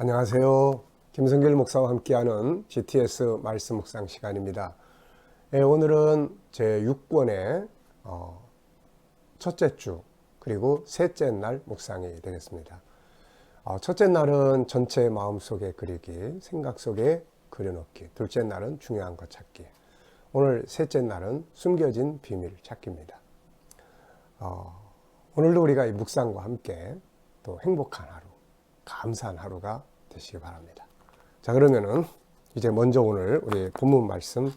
안녕하세요. 김성길 목사와 함께하는 GTS 말씀 묵상 시간입니다. 오늘은 제 6권의 첫째 주 그리고 셋째 날 묵상이 되겠습니다. 첫째 날은 전체 마음속에 그리기, 생각 속에 그려놓기. 둘째 날은 중요한 것 찾기. 오늘 셋째 날은 숨겨진 비밀 찾기입니다. 오늘도 우리가 이 묵상과 함께 또 행복한 하루, 감사한 하루가 되시기 바랍니다. 자, 그러면은 이제 먼저 오늘 우리 본문 말씀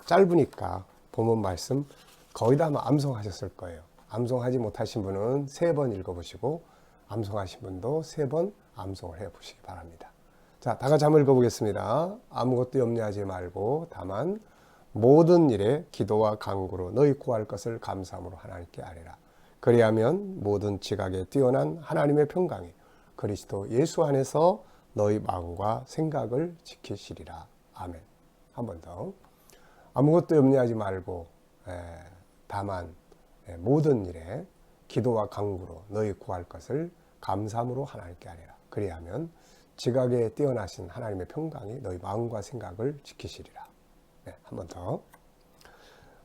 짧으니까 본문 말씀 거의 다 암송하셨을 거예요. 암송하지 못하신 분은 3번 읽어보시고 암송하신 분도 3번 암송을 해보시기 바랍니다. 자, 다 같이 한번 읽어보겠습니다. 아무것도 염려하지 말고 다만 모든 일에 기도와 간구로 너희 구할 것을 감사함으로 하나님께 아뢰라. 그리하면 모든 지각에 뛰어난 하나님의 평강이 그리스도 예수 안에서 너희 마음과 생각을 지키시리라. 아멘. 한 번 더. 아무것도 염려하지 말고 다만 모든 일에 기도와 간구로 너희 구할 것을 감사함으로 하나님께 아뢰라. 그리하면 지각에 뛰어나신 하나님의 평강이 너희 마음과 생각을 지키시리라. 네, 한 번 더.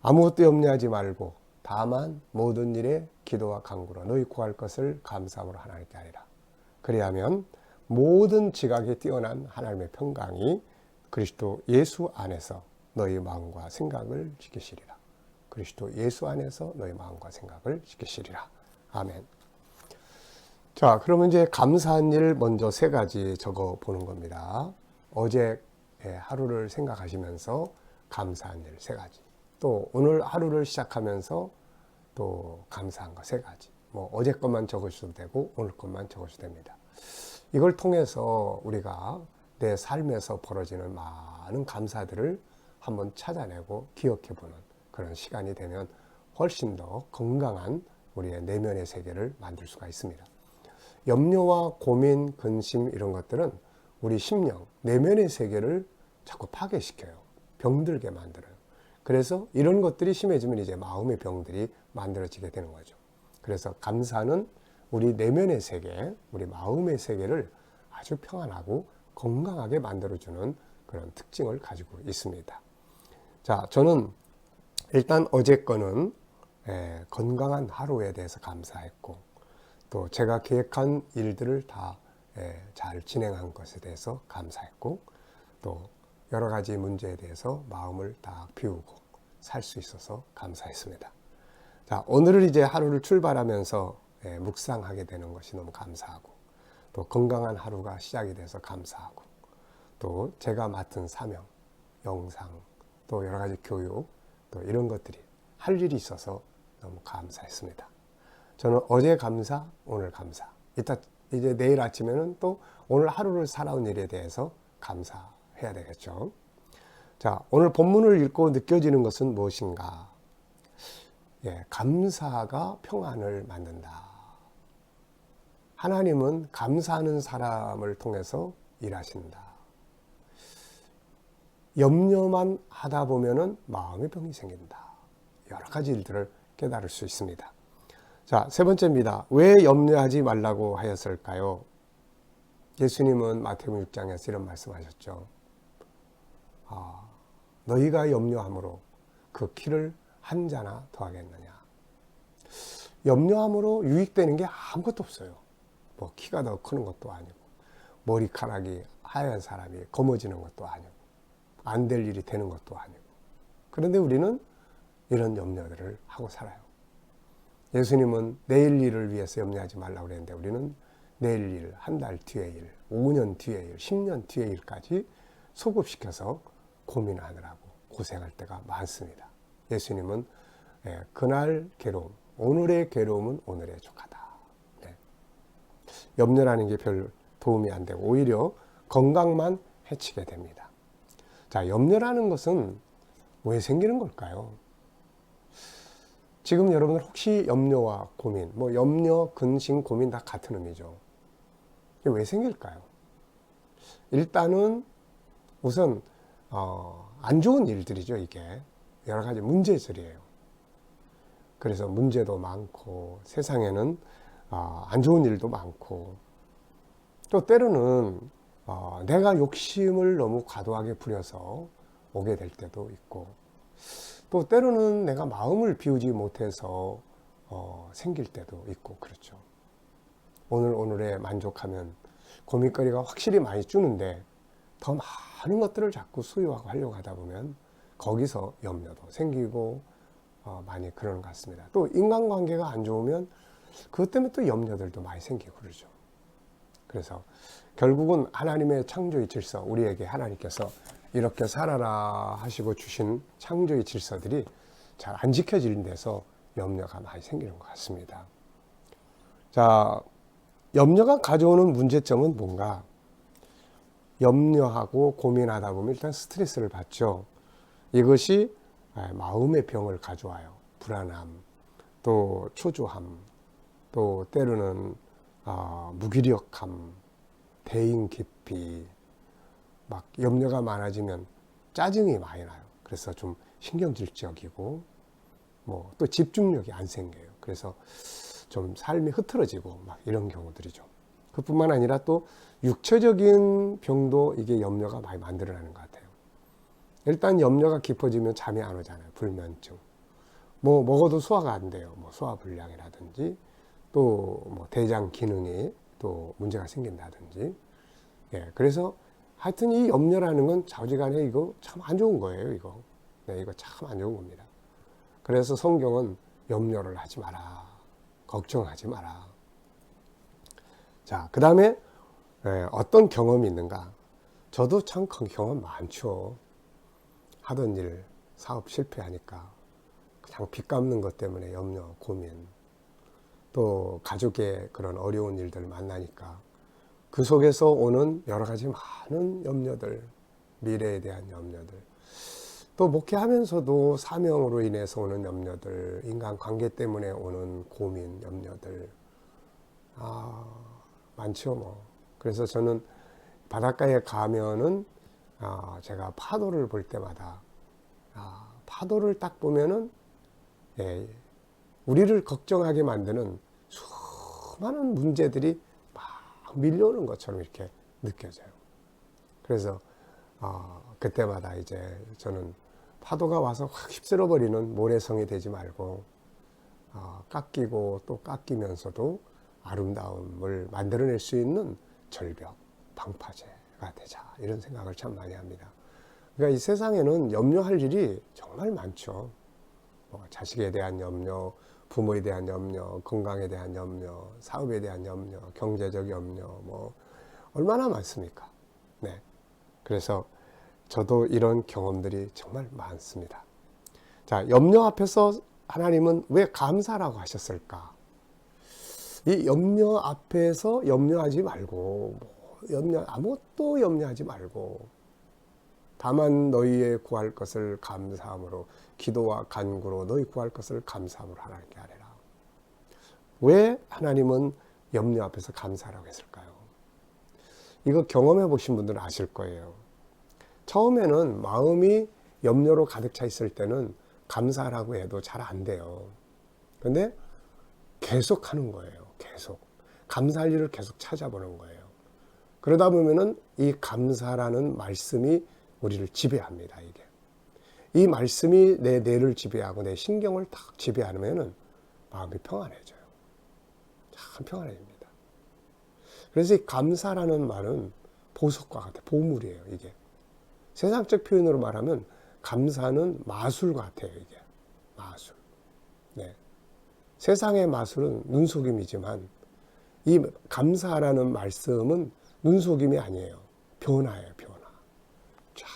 아무것도 염려하지 말고 다만 모든 일에 기도와 간구로 너희 구할 것을 감사함으로 하나님께 아뢰라. 그리하면 모든 지각에 뛰어난 하나님의 평강이 그리스도 예수 안에서 너희 마음과 생각을 지키시리라. 그리스도 예수 안에서 너희 마음과 생각을 지키시리라. 아멘. 자, 그러면 이제 감사한 일 먼저 3가지 적어 보는 겁니다. 어제 하루를 생각하시면서 감사한 일 3가지. 또 오늘 하루를 시작하면서 또 감사한 거 3가지. 뭐 어제 것만 적으셔도 되고 오늘 것만 적으셔도 됩니다. 이걸 통해서 우리가 내 삶에서 벌어지는 많은 감사들을 한번 찾아내고 기억해보는 그런 시간이 되면 훨씬 더 건강한 우리의 내면의 세계를 만들 수가 있습니다. 염려와 고민, 근심 이런 것들은 우리 심령, 내면의 세계를 자꾸 파괴시켜요. 병들게 만들어요. 그래서 이런 것들이 심해지면 이제 마음의 병들이 만들어지게 되는 거죠. 그래서 감사는 우리 내면의 세계, 우리 마음의 세계를 아주 평안하고 건강하게 만들어주는 그런 특징을 가지고 있습니다. 자, 저는 일단 어제 거는 건강한 하루에 대해서 감사했고 또 제가 계획한 일들을 다 잘 진행한 것에 대해서 감사했고 또 여러 가지 문제에 대해서 마음을 다 비우고 살 수 있어서 감사했습니다. 자, 오늘을 이제 하루를 출발하면서 묵상하게 되는 것이 너무 감사하고 또 건강한 하루가 시작이 돼서 감사하고 또 제가 맡은 사명, 영상, 또 여러 가지 교육, 또 이런 것들이 할 일이 있어서 너무 감사했습니다. 저는 어제 감사, 오늘 감사. 이제 내일 아침에는 또 오늘 하루를 살아온 일에 대해서 감사해야 되겠죠. 자, 오늘 본문을 읽고 느껴지는 것은 무엇인가? 감사가 평안을 만든다. 하나님은 감사하는 사람을 통해서 일하신다. 염려만 하다 보면은 마음의 병이 생긴다. 여러 가지 일들을 깨달을 수 있습니다. 자, 3번째입니다. 왜 염려하지 말라고 하였을까요? 예수님은 마태복음 6장에서 이런 말씀하셨죠. 너희가 염려함으로 그 키를 한 자나 더하겠느냐. 염려함으로 유익되는 게 아무것도 없어요. 뭐 키가 더 크는 것도 아니고 머리카락이 하얀 사람이 검어지는 것도 아니고 안 될 일이 되는 것도 아니고. 그런데 우리는 이런 염려들을 하고 살아요. 예수님은 내일 일을 위해서 염려하지 말라고 그랬는데 우리는 내일 일, 한 달 뒤의 일, 5년 뒤의 일, 10년 뒤의 일까지 소급시켜서 고민하느라고 고생할 때가 많습니다. 예수님은 그날 괴로움, 오늘의 괴로움은 오늘의 족하다. 염려라는 게 별 도움이 안 되고 오히려 건강만 해치게 됩니다. 자, 염려라는 것은 왜 생기는 걸까요? 지금 여러분들 혹시 염려와 고민, 뭐 염려, 근심, 고민 다 같은 의미죠. 이게 왜 생길까요? 일단은 우선 안 좋은 일들이죠. 이게 여러 가지 문제들이에요. 그래서 문제도 많고 세상에는 안 좋은 일도 많고 또 때로는 내가 욕심을 너무 과도하게 부려서 오게 될 때도 있고, 또 때로는 내가 마음을 비우지 못해서 생길 때도 있고 그렇죠. 오늘에 만족하면 고민거리가 확실히 많이 주는데 더 많은 것들을 자꾸 소유하고 하려고 하다 보면 거기서 염려도 생기고 많이 그러는 것 같습니다. 또 인간관계가 안 좋으면 그것 때문에 또 염려들도 많이 생기고 그러죠. 그래서 결국은 하나님의 창조의 질서, 우리에게 하나님께서 이렇게 살아라 하시고 주신 창조의 질서들이 잘 안 지켜지는 데서 염려가 많이 생기는 것 같습니다. 자, 염려가 가져오는 문제점은 뭔가? 염려하고 고민하다 보면 일단 스트레스를 받죠. 이것이 마음의 병을 가져와요. 불안함, 또 초조함, 또 때로는 무기력함, 대인 기피, 막 염려가 많아지면 짜증이 많이 나요. 그래서 좀 신경질적이고 뭐 또 집중력이 안 생겨요. 그래서 좀 삶이 흐트러지고 막 이런 경우들이죠. 그뿐만 아니라 또 육체적인 병도 이게 염려가 많이 만들어내는 것 같아요. 일단 염려가 깊어지면 잠이 안 오잖아요. 불면증. 뭐 먹어도 소화가 안 돼요. 뭐 소화불량이라든지 또 뭐 대장 기능이 또 문제가 생긴다든지. 예, 그래서 하여튼 이 염려라는 건 좌우지간에 이거 참 안 좋은 거예요. 이거. 네, 이거 참 안 좋은 겁니다. 그래서 성경은 염려를 하지 마라. 걱정하지 마라. 자, 그 다음에 어떤 경험이 있는가? 저도 참 경험 많죠. 하던 일, 사업 실패하니까 그냥 빚 갚는 것 때문에 염려, 고민. 또 가족의 그런 어려운 일들 만나니까 그 속에서 오는 여러 가지 많은 염려들, 미래에 대한 염려들, 또 목회하면서도 사명으로 인해서 오는 염려들, 인간관계 때문에 오는 고민, 염려들, 많죠 뭐. 그래서 저는 바닷가에 가면은 제가 파도를 볼 때마다 파도를 딱 보면은 우리를 걱정하게 만드는 수많은 문제들이 막 밀려오는 것처럼 이렇게 느껴져요. 그래서 그때마다 이제 저는 파도가 와서 확 휩쓸어 버리는 모래성이 되지 말고 깎이고 또 깎이면서도 아름다움을 만들어낼 수 있는 절벽, 방파제가 되자, 이런 생각을 참 많이 합니다. 그러니까 이 세상에는 염려할 일이 정말 많죠. 뭐 자식에 대한 염려, 부모에 대한 염려, 건강에 대한 염려, 사업에 대한 염려, 경제적 염려, 뭐 얼마나 많습니까? 네. 그래서 저도 이런 경험들이 정말 많습니다. 자, 염려 앞에서 하나님은 왜 감사라고 하셨을까? 이 염려 앞에서 염려하지 말고, 아무것도 염려하지 말고, 다만 너희의 구할 것을 감사함으로, 기도와 간구로 너희 구할 것을 감사함으로 하나님께 아뢰라. 왜 하나님은 염려 앞에서 감사라고 했을까요? 이거 경험해 보신 분들은 아실 거예요. 처음에는 마음이 염려로 가득 차 있을 때는 감사라고 해도 잘 안 돼요. 근데 계속 하는 거예요. 계속. 감사할 일을 계속 찾아보는 거예요. 그러다 보면은 이 감사라는 말씀이 우리를 지배합니다, 이게. 이 말씀이 내 뇌를 지배하고 내 신경을 딱 지배하면은 마음이 평안해져요. 참 평안해집니다. 그래서 이 감사라는 말은 보석과 같아요. 보물이에요, 이게. 세상적 표현으로 말하면 감사는 마술 같아요, 이게. 마술. 네. 세상의 마술은 눈속임이지만 이 감사라는 말씀은 눈속임이 아니에요. 변화예요, 변화. 쫙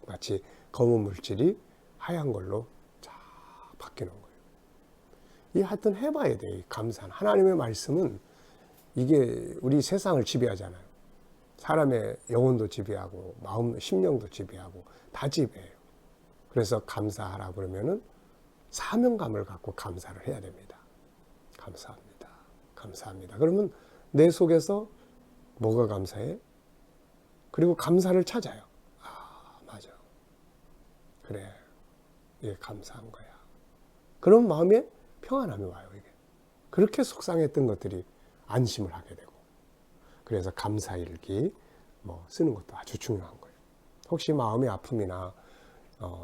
마치 검은 물질이 하얀 걸로 쫙 바뀌는 거예요. 이 하여튼 해봐야 돼요. 이 감사는. 하나님의 말씀은 이게 우리 세상을 지배하잖아요. 사람의 영혼도 지배하고 마음, 심령도 지배하고 다 지배해요. 그래서 감사하라 그러면은 사명감을 갖고 감사를 해야 됩니다. 감사합니다. 감사합니다. 그러면 내 속에서 뭐가 감사해? 그리고 감사를 찾아요. 맞아. 그래. 이게 감사한 거야. 그런 마음에 평안함이 와요, 이게. 그렇게 속상했던 것들이 안심을 하게 되고. 그래서 감사일기 쓰는 것도 아주 중요한 거예요. 혹시 마음의 아픔이나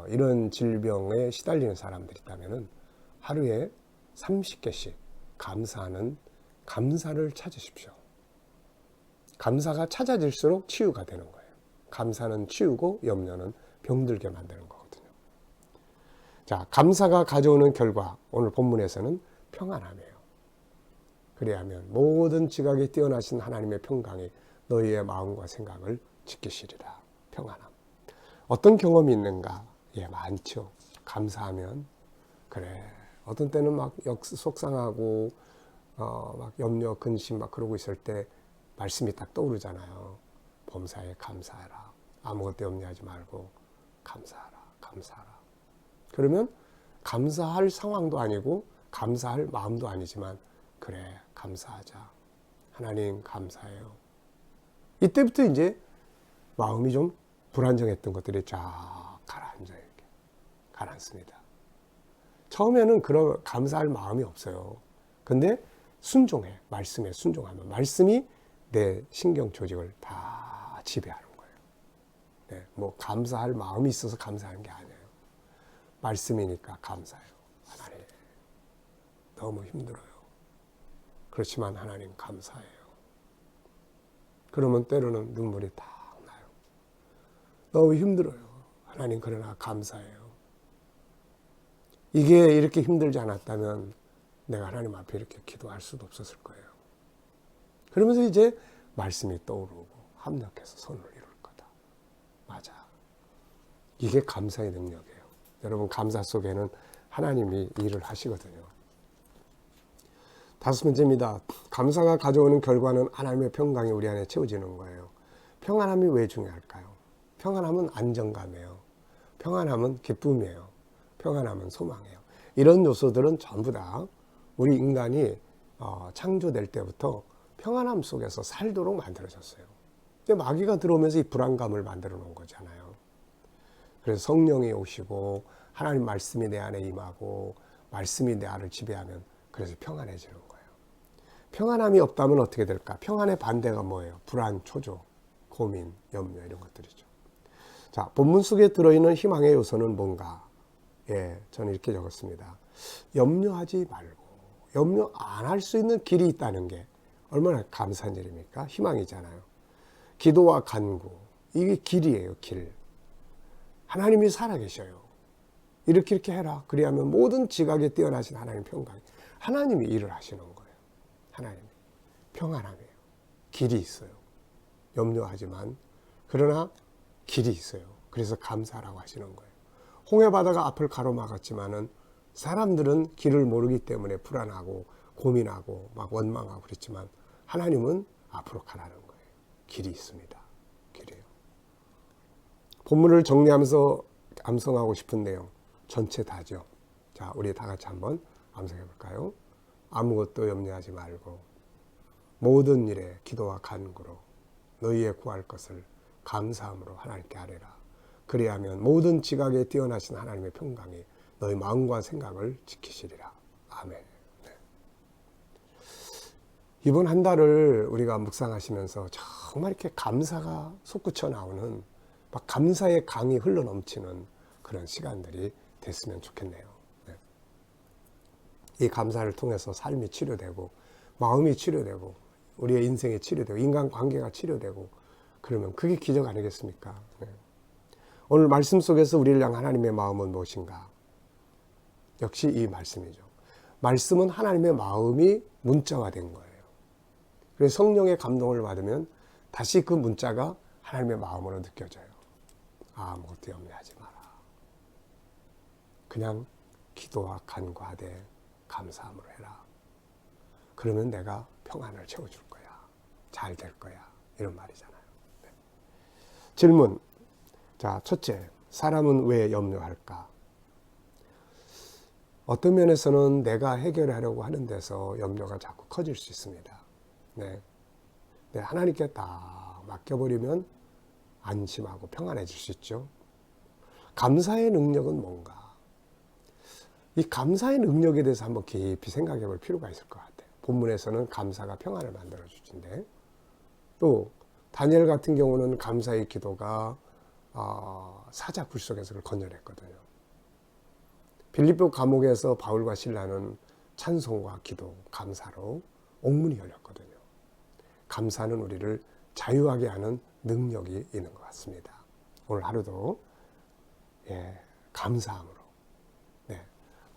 이런 질병에 시달리는 사람들이 있다면 하루에 30개씩 감사를 찾으십시오. 감사가 찾아질수록 치유가 되는 거예요. 감사는 치유고 염려는 병들게 만드는 거거든요. 자, 감사가 가져오는 결과, 오늘 본문에서는 평안함이에요. 그리하면 모든 지각에 뛰어나신 하나님의 평강이 너희의 마음과 생각을 지키시리라. 평안함. 어떤 경험이 있는가? 예, 많죠. 감사하면 그래. 어떤 때는 막 속상하고 막 염려, 근심 막 그러고 있을 때 말씀이 딱 떠오르잖아요. 범사에 감사하라. 아무것도 염려하지 말고 감사하라. 그러면 감사할 상황도 아니고 감사할 마음도 아니지만 그래, 감사하자. 하나님 감사해요. 이때부터 이제 마음이 좀 불안정했던 것들이 쫙 가라앉아요. 이렇게 가라앉습니다. 처음에는 그런 감사할 마음이 없어요. 근데 순종해. 말씀에 순종하면 말씀이 내 신경 조직을 다 지배하는 거예요. 네, 감사할 마음이 있어서 감사하는 게 아니에요. 말씀이니까 감사해요. 하나님, 너무 힘들어요. 그렇지만 하나님 감사해요. 그러면 때로는 눈물이 딱 나요. 너무 힘들어요. 하나님 그러나 감사해요. 이게 이렇게 힘들지 않았다면 내가 하나님 앞에 이렇게 기도할 수도 없었을 거예요. 그러면서 이제 말씀이 떠오르고 합력해서 선을 이룰 거다. 맞아. 이게 감사의 능력이에요. 여러분, 감사 속에는 하나님이 일을 하시거든요. 5번째입니다. 감사가 가져오는 결과는 하나님의 평강이 우리 안에 채워지는 거예요. 평안함이 왜 중요할까요? 평안함은 안정감이에요. 평안함은 기쁨이에요. 평안함은 소망이에요. 이런 요소들은 전부 다 우리 인간이 창조될 때부터 평안함 속에서 살도록 만들어졌어요. 근데 마귀가 들어오면서 이 불안감을 만들어 놓은 거잖아요. 그래서 성령이 오시고 하나님 말씀이 내 안에 임하고 말씀이 내 안을 지배하면 그래서 평안해지는 거예요. 평안함이 없다면 어떻게 될까? 평안의 반대가 뭐예요? 불안, 초조, 고민, 염려 이런 것들이죠. 자, 본문 속에 들어있는 희망의 요소는 뭔가? 예, 저는 이렇게 적었습니다. 염려하지 말고 염려 안 할 수 있는 길이 있다는 게 얼마나 감사한 일입니까? 희망이잖아요. 기도와 간구, 이게 길이에요. 길. 하나님이 살아계셔요. 이렇게 해라. 그리하면 모든 지각에 뛰어나신 하나님 평강, 하나님이 일을 하시는 거예요. 하나님이 평안함이에요. 길이 있어요. 염려하지만 그러나 길이 있어요. 그래서 감사라고 하시는 거예요. 홍해바다가 앞을 가로막았지만은 사람들은 길을 모르기 때문에 불안하고 고민하고 막 원망하고 그랬지만 하나님은 앞으로 가라는 거예요. 길이 있습니다. 길이에요. 본문을 정리하면서 암송하고 싶은 내용 전체 다죠. 자, 우리 다 같이 한번 암송해 볼까요? 아무것도 염려하지 말고 모든 일에 기도와 간구로 너희의 구할 것을 감사함으로 하나님께 아뢰라. 그리하면 모든 지각에 뛰어나신 하나님의 평강이 너희 마음과 생각을 지키시리라. 아멘. 네. 이번 한 달을 우리가 묵상하시면서 정말 이렇게 감사가 솟구쳐 나오는 막 감사의 강이 흘러넘치는 그런 시간들이 됐으면 좋겠네요. 네. 이 감사를 통해서 삶이 치료되고 마음이 치료되고 우리의 인생이 치료되고 인간관계가 치료되고 그러면 그게 기적 아니겠습니까? 네. 오늘 말씀 속에서 우리를 향한 하나님의 마음은 무엇인가? 역시 이 말씀이죠. 말씀은 하나님의 마음이 문자화된 거예요. 그래서 성령의 감동을 받으면 다시 그 문자가 하나님의 마음으로 느껴져요. 아무것도 염려하지 마라. 그냥 기도와 간구하되 감사함으로 해라. 그러면 내가 평안을 채워줄 거야. 잘 될 거야. 이런 말이잖아요. 네. 질문. 자, 첫째, 사람은 왜 염려할까? 어떤 면에서는 내가 해결하려고 하는 데서 염려가 자꾸 커질 수 있습니다. 네. 네, 하나님께 딱 맡겨버리면 안심하고 평안해질 수 있죠. 감사의 능력은 뭔가? 이 감사의 능력에 대해서 한번 깊이 생각해 볼 필요가 있을 것 같아요. 본문에서는 감사가 평안을 만들어 주신데 또 다니엘 같은 경우는 감사의 기도가 사자 굴속에서를 건져냈거든요. 빌립보 감옥에서 바울과 실라는 찬송과 기도, 감사로 옥문이 열렸거든요. 감사는 우리를 자유하게 하는 능력이 있는 것 같습니다. 오늘 하루도 감사함으로.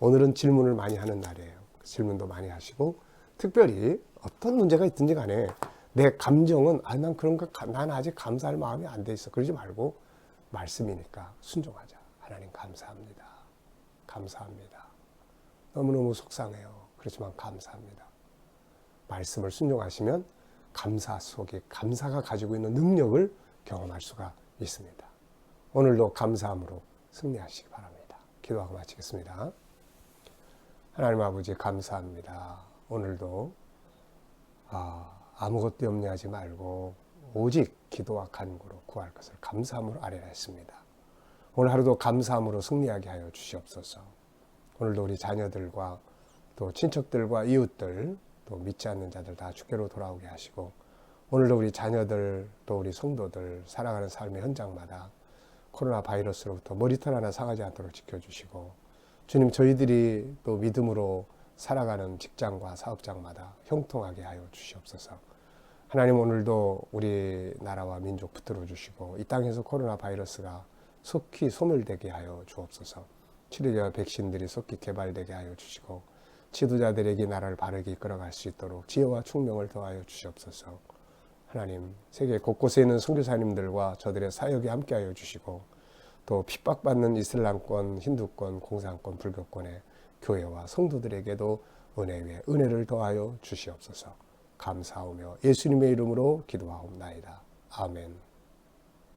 오늘은 질문을 많이 하는 날이에요. 질문도 많이 하시고, 특별히 어떤 문제가 있든지 간에 내 감정은 난 그런 거, 난 아직 감사할 마음이 안 돼 있어. 그러지 말고 말씀이니까 순종하자. 하나님 감사합니다. 감사합니다. 너무너무 속상해요. 그렇지만 감사합니다. 말씀을 순종하시면 감사 속에 감사가 가지고 있는 능력을 경험할 수가 있습니다. 오늘도 감사함으로 승리하시기 바랍니다. 기도하고 마치겠습니다. 하나님 아버지 감사합니다. 오늘도 아무것도 염려하지 말고 오직 기도와 간구로 구할 것을 감사함으로 아뢰했습니다. 오늘 하루도 감사함으로 승리하게 하여 주시옵소서. 오늘도 우리 자녀들과 또 친척들과 이웃들 또 믿지 않는 자들 다 주께로 돌아오게 하시고, 오늘도 우리 자녀들 또 우리 성도들 살아가는 삶의 현장마다 코로나 바이러스로부터 머리털 하나 상하지 않도록 지켜주시고, 주님 저희들이 또 믿음으로 살아가는 직장과 사업장마다 형통하게 하여 주시옵소서. 하나님 오늘도 우리나라와 민족 붙들어 주시고 이 땅에서 코로나 바이러스가 속히 소멸되게 하여 주옵소서. 치료제와 백신들이 속히 개발되게 하여 주시고 지도자들에게 나라를 바르게 이끌어갈 수 있도록 지혜와 총명을 더하여 주시옵소서. 하나님 세계 곳곳에 있는 선교사님들과 저들의 사역에 함께하여 주시고, 또 핍박받는 이슬람권, 힌두권, 공산권, 불교권의 교회와 성도들에게도 은혜 위에 은혜를 더하여 주시옵소서. 감사하며 예수님의 이름으로 기도하옵나이다. 아멘.